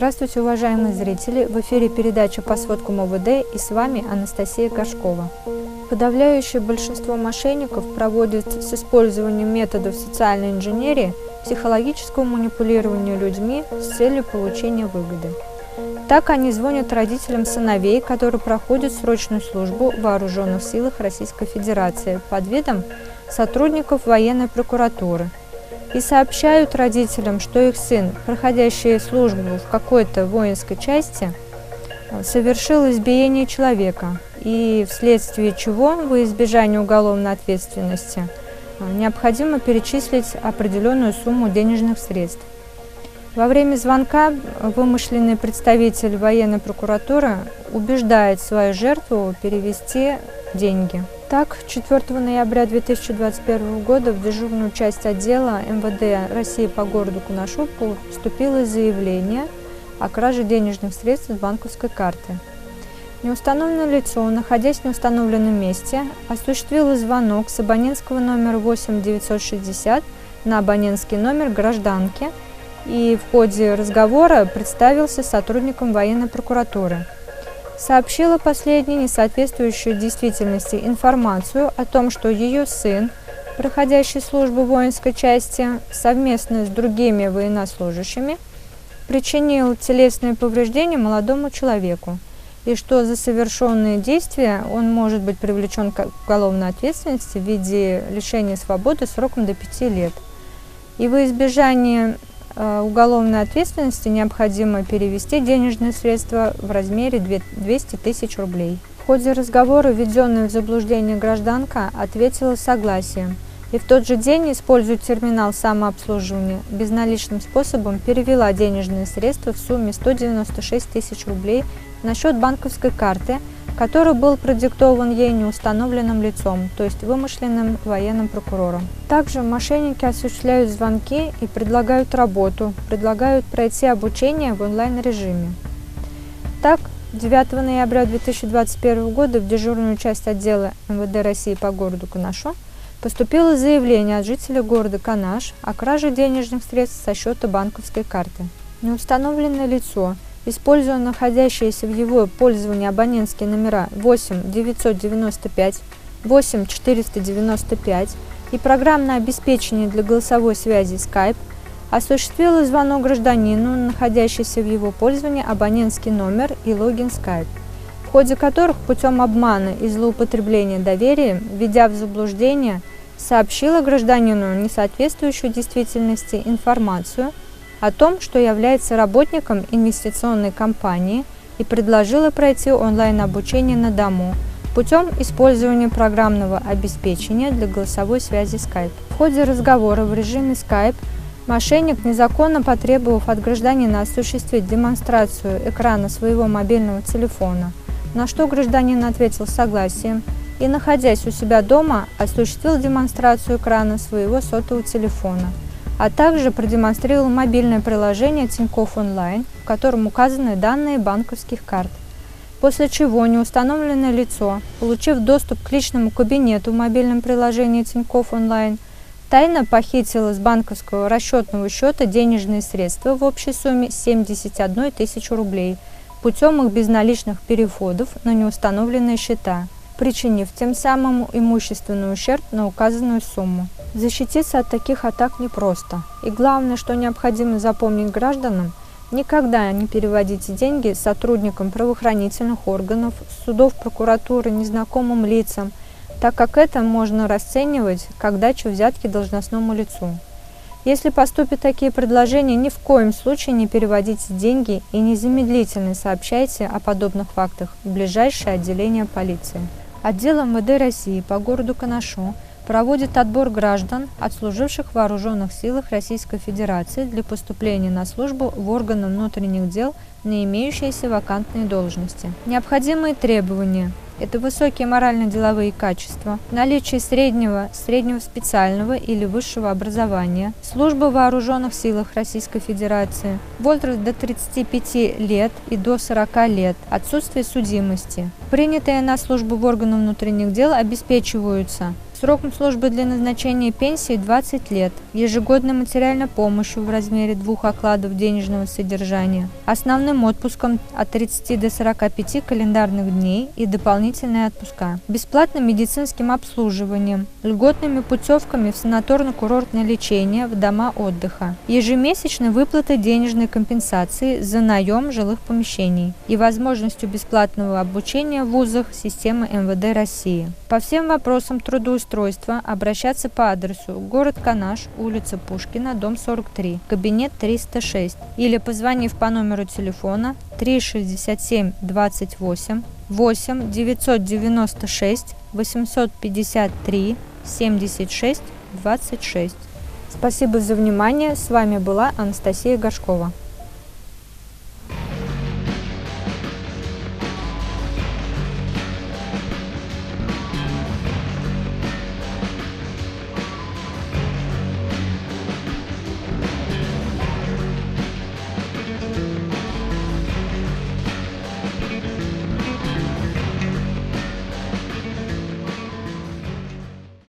Здравствуйте, уважаемые зрители! В эфире передача по сводкам ОВД и с вами Анастасия Горшкова. Подавляющее большинство мошенников проводит с использованием методов социальной инженерии психологического манипулирования людьми с целью получения выгоды. Так они звонят родителям сыновей, которые проходят срочную службу в Вооруженных силах Российской Федерации под видом сотрудников военной прокуратуры, и сообщают родителям, что их сын, проходящий службу в какой-то воинской части, совершил избиение человека, и вследствие чего, во избежание уголовной ответственности, необходимо перечислить определенную сумму денежных средств. Во время звонка вымышленный представитель военной прокуратуры убеждает свою жертву перевести деньги. Так, 4 ноября 2021 года в дежурную часть отдела МВД России по городу Кунашу поступило заявление о краже денежных средств с банковской карты. Неустановленное лицо, находясь в неустановленном месте, осуществило звонок с абонентского номера 8960 на абонентский номер гражданки и в ходе разговора представился сотрудником военной прокуратуры. Сообщила последней несоответствующую действительности информацию о том, что ее сын, проходящий службу в воинской части, совместно с другими военнослужащими, причинил телесные повреждения молодому человеку, и что за совершенные действия он может быть привлечен к уголовной ответственности в виде лишения свободы сроком до 5 лет. И во избежание уголовной ответственности необходимо перевести денежные средства в размере 200 тысяч рублей. В ходе разговора введенная в заблуждение гражданка ответила согласием и в тот же день, используя терминал самообслуживания, безналичным способом перевела денежные средства в сумме 196 тысяч рублей на счет банковской карты, который был продиктован ей неустановленным лицом, то есть вымышленным военным прокурором. Также мошенники осуществляют звонки и предлагают работу, предлагают пройти обучение в онлайн-режиме. Так, 9 ноября 2021 года в дежурную часть отдела МВД России по городу Кунашу поступило заявление от жителя города Канаш о краже денежных средств со счета банковской карты. Неустановленное лицо, используя находящиеся в его пользовании абонентские номера 8 995, 8 495 и программное обеспечение для голосовой связи Skype, осуществило звонок гражданину, находящийся в его пользовании абонентский номер и логин Skype, в ходе которых путем обмана и злоупотребления доверием, введя в заблуждение, сообщила гражданину несоответствующую действительности информацию о том, что является работником инвестиционной компании, и предложила пройти онлайн-обучение на дому путем использования программного обеспечения для голосовой связи Skype. В ходе разговора в режиме Skype мошенник, незаконно потребовав от гражданина осуществить демонстрацию экрана своего мобильного телефона, на что гражданин ответил согласием и, находясь у себя дома, осуществил демонстрацию экрана своего сотового телефона, а также продемонстрировал мобильное приложение Тинькофф Онлайн, в котором указаны данные банковских карт. После чего неустановленное лицо, получив доступ к личному кабинету в мобильном приложении Тинькофф Онлайн, тайно похитило с банковского расчетного счета денежные средства в общей сумме 71 тысячу рублей путем их безналичных переводов на неустановленные счета, причинив тем самым имущественный ущерб на указанную сумму. Защититься от таких атак непросто. И главное, что необходимо запомнить гражданам, никогда не переводите деньги сотрудникам правоохранительных органов, судов, прокуратуры, незнакомым лицам, так как это можно расценивать как дачу взятки должностному лицу. Если поступят такие предложения, ни в коем случае не переводите деньги и незамедлительно сообщайте о подобных фактах в ближайшее отделение полиции. Отдел МВД России по городу Кунашу проводит отбор граждан, отслуживших в Вооруженных силах Российской Федерации, для поступления на службу в органы внутренних дел на имеющиеся вакантные должности. Необходимые требования – это высокие морально-деловые качества, наличие среднего специального или высшего образования, служба в Вооруженных силах Российской Федерации, возраст до 35 лет и до 40 лет, отсутствие судимости. Принятые на службу в органы внутренних дел обеспечиваются Сроком службы для назначения пенсии 20 лет, ежегодной материальной помощью в размере 2 окладов денежного содержания, основным отпуском от 30 до 45 календарных дней и дополнительные отпуска, бесплатным медицинским обслуживанием, льготными путевками в санаторно-курортное лечение в дома отдыха, ежемесячной выплатой денежной компенсации за наем жилых помещений и возможностью бесплатного обучения в вузах системы МВД России. По всем вопросам трудоустройства обращаться по адресу город Канаш, улица Пушкина, дом 43, кабинет 306, или позвонив по номеру телефона 367 28 8 996 853 76 26. Спасибо за внимание. С вами была Анастасия Горшкова.